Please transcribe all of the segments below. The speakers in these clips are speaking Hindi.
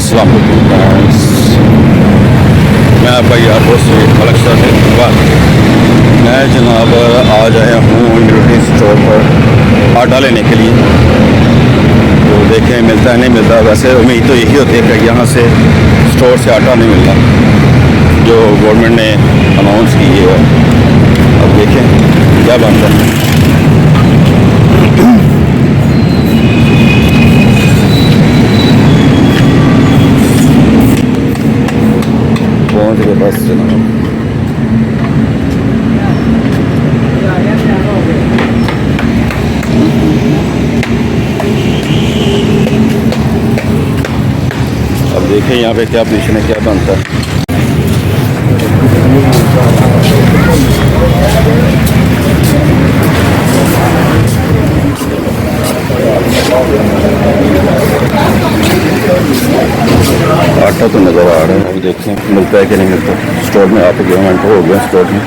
अस्सलाम वालेकुम गाइस, मैं आपका यार दोस्त मलक साहब। मैं जनाब आज आया हूँ यूनिटी स्टोर पर आटा लेने के लिए। तो देखें मिलता है नहीं मिलता। वैसे उम्मीद तो यही होती है कि यहाँ से स्टोर से आटा नहीं मिलता जो गवर्नमेंट ने अनाउंस की है। अब देखें क्या बनता है। पहुँच गए बस जनाब। अब देखें यहाँ पे क्या पोजीशन है, क्या बनता है। आटा तो नज़र आ रहा है, अब देखें मिलता है कि नहीं मिलता। स्टोर में आप गए घंटे हो गया स्टोर में।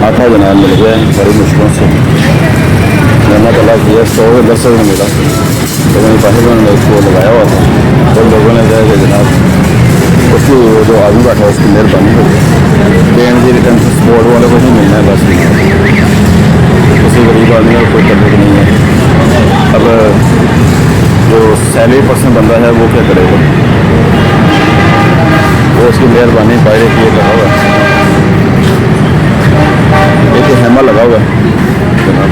आटा जनाब मिल गया है बड़ी मुश्किलों से। मैंने तला किया 100 से 10 में मिला, तो मैंने पैसे मैंने उसको लगाया हुआ था। तो लोगों ने कहा कि जनाब उसकी जो आदमी बैठा है उसकी मेहरबानी हो गई। स्पोर्ट वाले को नहीं मिलना है बस, किसी गरीब आदमी का कोई तकलीफ नहीं है। अब जो सैलरी पर्सन बंदा है वो क्या करेगा, वो उसकी मेहरबानी पाए की लगा हुआ है। एक हेमा लगा हुआ है जनाब,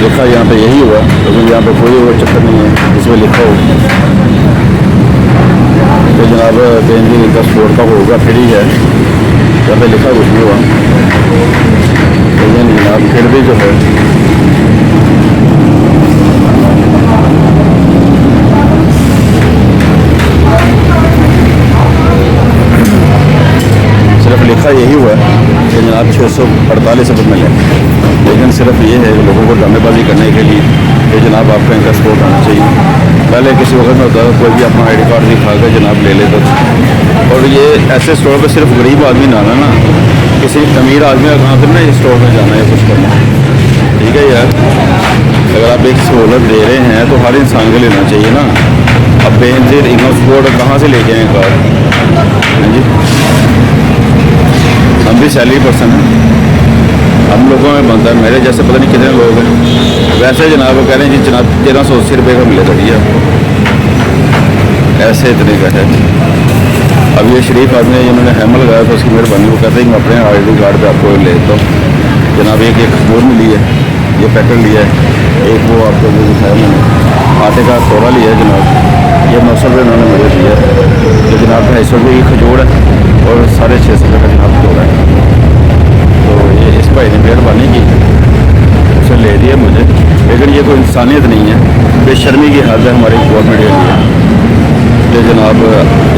देखा यहाँ पे यही हुआ, लेकिन यहाँ पे कोई वो चक्कर नहीं है जिसमें लिखा हो तो जनाब बेंजी 10 फ्लोर का होगा फिर ही है। यहाँ पे लिखा कुछ नहीं हुआ, लेकिन जनाब फिर भी जो है सिर्फ लिखा यही हुआ है कि जनाब 648 रुपये मिले। लेकिन सिर्फ ये है लोगों को ड्रामेबाजी करने के लिए कि जनाब आपका इनका स्टोर आना चाहिए। पहले किसी वक्त में होता है कोई भी अपना आईडी कार्ड दिखा कर जनाब ले लेता था। और ये ऐसे स्टोर पे सिर्फ गरीब आदमी ना आना ना, किसी अमीर आदमी का कहाँ फिर ना इस स्टोर में जाना है कुछ करना। ठीक है यार, अगर आप एक सहूलत दे रहे हैं तो हर इंसान को लेना चाहिए ना। अब बेनज़ीर इनकम सपोर्ट कहाँ से लेके आए कार्ड? हाँ जी, हम भी सैलरी पर्सन हैं, हम लोगों में बनता है। मेरे जैसे पता नहीं कितने लोग हैं। वैसे जनाब वो कह रहे हैं जी जनाब 1380 रुपये का मिलेगा जी आपको, ऐसे इतने का है। अब ये शरीफ आदमी है जिन्होंने हेमल लगाया तो उसकी मेहरबानी, वो कहते हैं मैं अपने आईडी कार्ड पे आपको ले देता हूँ। जनाब एक खजूर मिली है, ये पैकेट लिया है। एक वो आपको जो दिखाया मैंने आटे का तोड़ा लिया है जनाब, ये 900 रुपये उन्होंने मुझे दिया है। तो जनाब 250 रुपये की खजूर है और 650 रुपये का जनाब तोड़ा है। तो ये इस भाई ने मेहरबानी की, उसे ले दिया मुझे। लेकिन ये कोई इंसानियत नहीं है, बेशर्मी की हद है हमारी गवर्नमेंट के लिए कि जनाब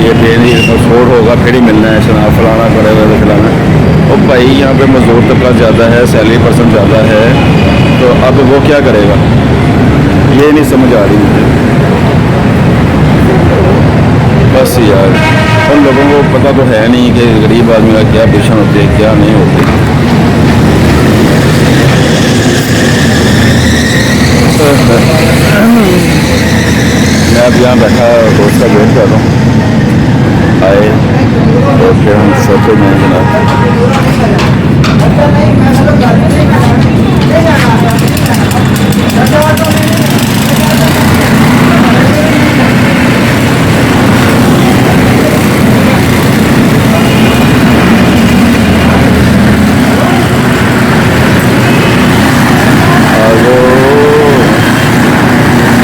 ये डेली सपोर्ट होगा फिर ही मिलना है, जनाब फलाना करेगा तो खिलाना। और भाई यहाँ पे मजदूर तबका ज़्यादा है, सैलरी पर्सन ज़्यादा है, तो अब वो क्या करेगा ये नहीं समझ आ रही मुझे। बस यार उन लोगों को पता तो है नहीं कि गरीब आदमी का क्या पोजीशन होती है क्या नहीं होती। मैं अब यहाँ बैठा दोस्त का वेट कर रहा हूँ, आए और फिर हम सोचे में जनाब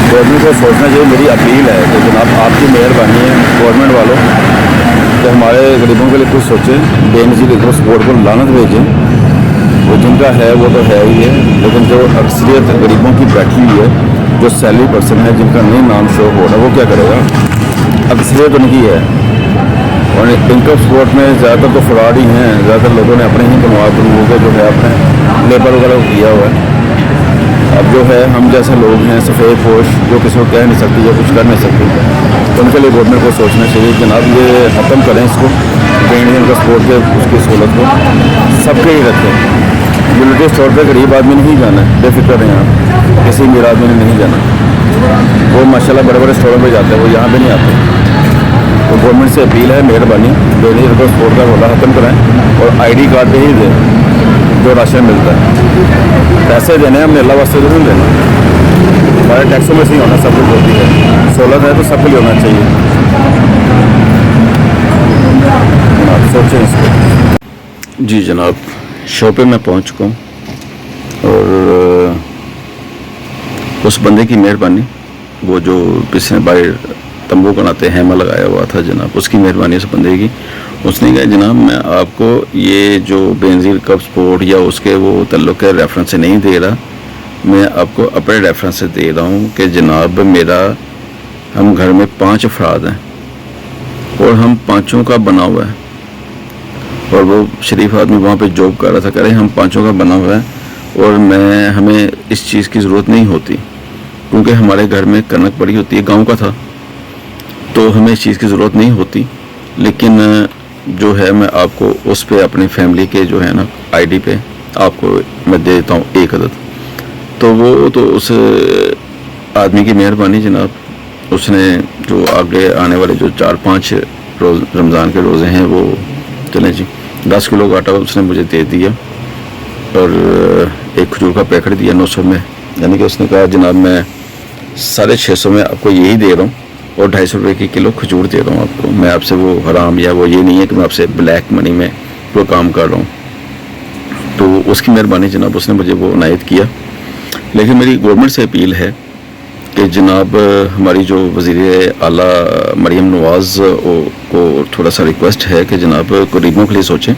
गवर्नमेंट को सोचना चाहिए। मेरी अपील है कि जनाब आपकी मेहरबानी है गवर्नमेंट वालों कि हमारे गरीबों के लिए कुछ सोचें। बेनज़ीर इनको सपोर्ट को लानत भेजें, वो जिनका है वो तो है ही है, लेकिन जो अक्सरियत गरीबों की बैठी हुई है, जो सैलरी पर्सन है जिनका नहीं नाम शो हो रहा, वो क्या करेगा? अक्सरियत उनकी है। और इनकम सपोर्ट में ज़्यादातर तो फ्रॉड ही हैं, ज़्यादातर लोगों ने अपने ही कमा के जो है अपने लेबर वगैरह किया हुआ है। अब जो है हम जैसे लोग हैं सफ़ेद पोश जो किसी को कह नहीं सकती या कुछ कर नहीं सकती, तो उनके लिए गवर्नमेंट को सोचना चाहिए जनाब ये ख़त्म करें इसको। बेनियन का स्पोर्ट के उसकी सहूलत को सबके ही रखें। यूनिटी स्टोर पे गरीब आदमी ने नहीं जाना है, बेफिक्र है यहाँ किसी अमीर आदमी ने नहीं जाना। वो माशाल्लाह बड़े बड़े स्टोरों पे जाते हैं, वो यहाँ पे नहीं आते। तो गवर्नमेंट से अपील है, मेहरबानी बेनियन का स्पोर्ट का रोला ख़त्म कराएँ और ID कार्ड पे ही दें जो राशन मिलता है। पैसे देने हमने अल्लाह वास्ते तो नहीं देना, हमारे टैक्सों में से ही होना सब कुछ होती है। सहूलत है तो सबके लिए होना चाहिए। आप सोचें इसको। जी जनाब, शॉप पे मैं पहुंच चुका हूँ और उस बंदे की मेहरबानी, वो जो पिछले बाहर तंबू बनाते हैमा लगाया हुआ था जनाब, उसकी मेहरबानी उस बंदे की। उसने कहा जनाब मैं आपको ये जो बेनज़ीर कप स्पोर्ट या उसके वो तल्लुक़ के रेफरेंस से नहीं दे रहा, मैं आपको अपने रेफरेंस से दे रहा हूँ कि जनाब मेरा, हम घर में 5 अफराद हैं और हम 5 का बना हुआ है। और वो शरीफ आदमी वहाँ पे जॉब कर रहा था, कह रहे हम 5 का बना हुआ है और हमें इस चीज़ की ज़रूरत नहीं होती क्योंकि हमारे घर में कनक पड़ी होती है, गांव का था, तो हमें इस चीज़ की ज़रूरत नहीं होती। लेकिन जो है मैं आपको उस पे अपनी फैमिली के जो है ना ID पे आपको मैं दे देता हूँ 1 अदद। तो वो तो उस आदमी की मेहरबानी जनाब, उसने जो आगे आने वाले जो 4-5 रोज़ रमज़ान के रोज़े हैं वो चले जी 10 किलो का आटा उसने मुझे दे दिया और एक खजूर का पैकेट दिया 900 में। यानी कि उसने कहा जनाब मैं 650 में आपको यही दे रहा हूँ और 250 रुपये की किलो खजूर दे रहा हूँ आपको। मैं आपसे वो हराम या वो ये नहीं है कि मैं आपसे ब्लैक मनी में वो काम कर रहा हूँ। तो उसकी मेहरबानी जनाब, उसने मुझे वो इनायत किया। लेकिन मेरी गवर्नमेंट से अपील है कि जनाब हमारी जो वज़ीर आला मरीम नवाज़ को थोड़ा सा रिक्वेस्ट है कि जनाब गरीबों के लिए सोचें।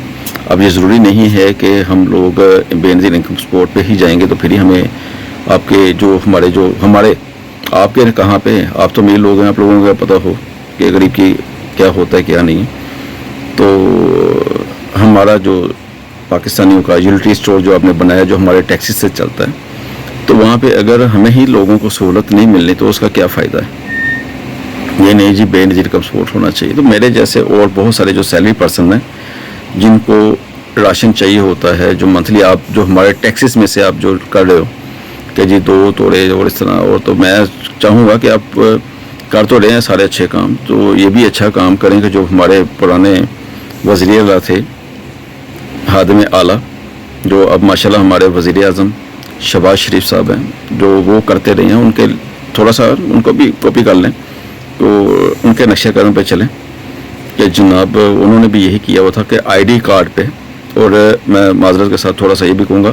अब ये ज़रूरी नहीं है कि हम लोग बेनज़ीर इनकम सपोर्ट पे ही जाएंगे तो फिर ही हमें आपके जो हमारे आपके कहाँ पे, आप तो अमीर लोग हैं, आप लोगों को पता हो कि गरीब की क्या होता है क्या नहीं। तो हमारा जो पाकिस्तानियों का यूनिटी स्टोर जो आपने बनाया जो हमारे टैक्सी से चलता है, तो वहाँ पे अगर हमें ही लोगों को सहूलत नहीं मिलनी तो उसका क्या फ़ायदा है। ये नहीं जी बेनज़ीर कप स्पोर्ट होना चाहिए। तो मेरे जैसे और बहुत सारे जो सैलरी पर्सन हैं जिनको राशन चाहिए होता है, जो मंथली आप जो हमारे टैक्सेस में से आप जो कर रहे हो कि जी 2 तोड़े और इस तरह, और तो मैं चाहूँगा कि आप कर तो रहे हैं सारे अच्छे काम, तो ये भी अच्छा काम करें कि जो हमारे पुराने वज़ीर आला थे, हादिम आला, जो अब माशाल्लाह हमारे वज़ीर आज़म शहबाज शरीफ साहब हैं, जो वो करते रहे हैं, उनके थोड़ा सा उनको भी कॉपी कर लें, तो उनके नक्शे कदम पे चलें कि जनाब उन्होंने भी यही किया हुआ था कि ID कार्ड पे। और मैं माजरत के साथ थोड़ा सा ये भी कहूँगा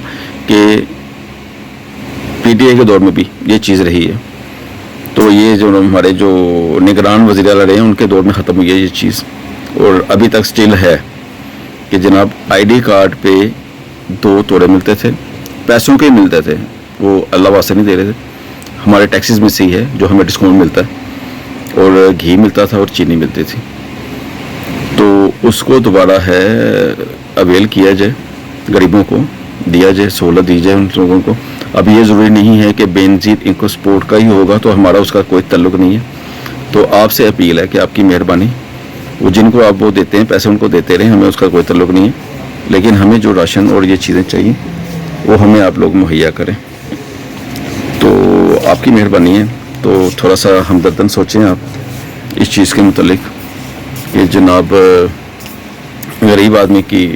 कि PTI के दौर में भी ये चीज़ रही है, तो ये जो हमारे जो निगरान वज़ीर आला रहे हैं उनके दौर में ख़त्म हुई है ये चीज़, और अभी तक स्टिल है कि जनाब ID कार्ड पे 2 तोड़े मिलते थे, पैसों के ही मिलते थे, वो अल्लाह वास्ते नहीं दे रहे थे, हमारे टैक्सेस में से ही है जो हमें डिस्काउंट मिलता है, और घी मिलता था और चीनी मिलती थी। तो उसको दोबारा है अवेल किया जाए, गरीबों को दिया जाए, सहूलत दी जाए उन लोगों को। अब ये ज़रूरी नहीं है कि बेनज़ीर इनको सपोर्ट का ही होगा तो हमारा उसका कोई ताल्लुक़ नहीं है। तो आपसे अपील है कि आपकी मेहरबानी, वो जिनको आप वो देते हैं पैसे उनको देते रहें, हमें उसका कोई ताल्लुक़ नहीं है, लेकिन हमें जो राशन और ये चीज़ें चाहिए वो हमें आप लोग मुहैया करें। तो आपकी मेहरबानी है, तो थोड़ा सा हमदर्दन सोचें आप इस चीज़ के मुतल्लिक कि जनाब गरीब आदमी की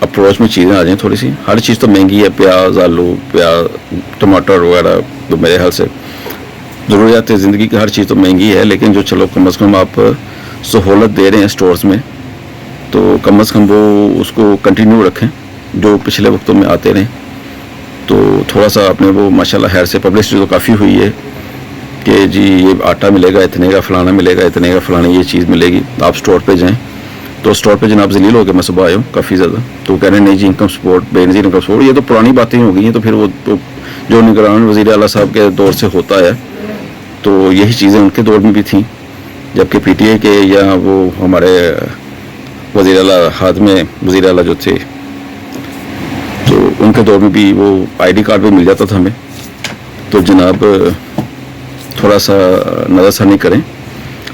अप्रोच में चीज़ें आ जाएँ थोड़ी सी। हर चीज़ तो महंगी है, प्याज, आलू, टमाटर वगैरह, तो मेरे ख्याल से ज़रूरियात ज़िंदगी की हर चीज़ तो महंगी है, लेकिन जो चलो कम अज़ कम आप सहूलत दे रहे हैं स्टोर्स में, तो कम अज़ कम वो उसको कंटिन्यू रखें जो पिछले वक्तों में आते रहें। तो थोड़ा सा आपने वो माशाल्लाह खैर से पब्लिसिटी तो काफ़ी हुई है कि जी ये आटा मिलेगा इतने का, फलाना मिलेगा इतने का, फलानी ये चीज़ मिलेगी। आप स्टोर पे जाएं तो स्टोर पे जनाब जलील हो गए, मैं सुबह आया हूँ काफ़ी ज़्यादा, तो कह रहे हैं नहीं जी income support, Benazir income support, ये तो पुरानी बातें हो गई हैं। तो फिर वो तो जो निगरान वज़ीर आला साहब के दौर से होता है, तो यही चीज़ें उनके दौर में भी थी, जबकि PTI के या वो हमारे वज़ीर आला हादिम वज़ीर आला जो थे, तो उनके दौर में भी वो ID कार्ड भी मिल जाता था हमें। तो जनाब थोड़ा सा नज़रसानी करें,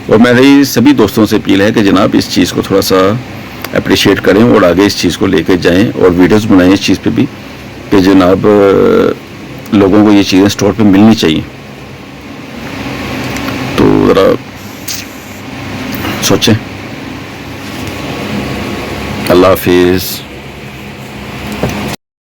और मेरी सभी दोस्तों से अपील है कि जनाब इस चीज़ को थोड़ा सा अप्रिशिएट करें और आगे इस चीज़ को लेकर जाएं और वीडियोस बनाएं इस चीज़ पे भी कि जनाब लोगों को ये चीज़ें स्टोर पे मिलनी चाहिए। तो ज़रा सोचें। अल्लाह हाफिज़।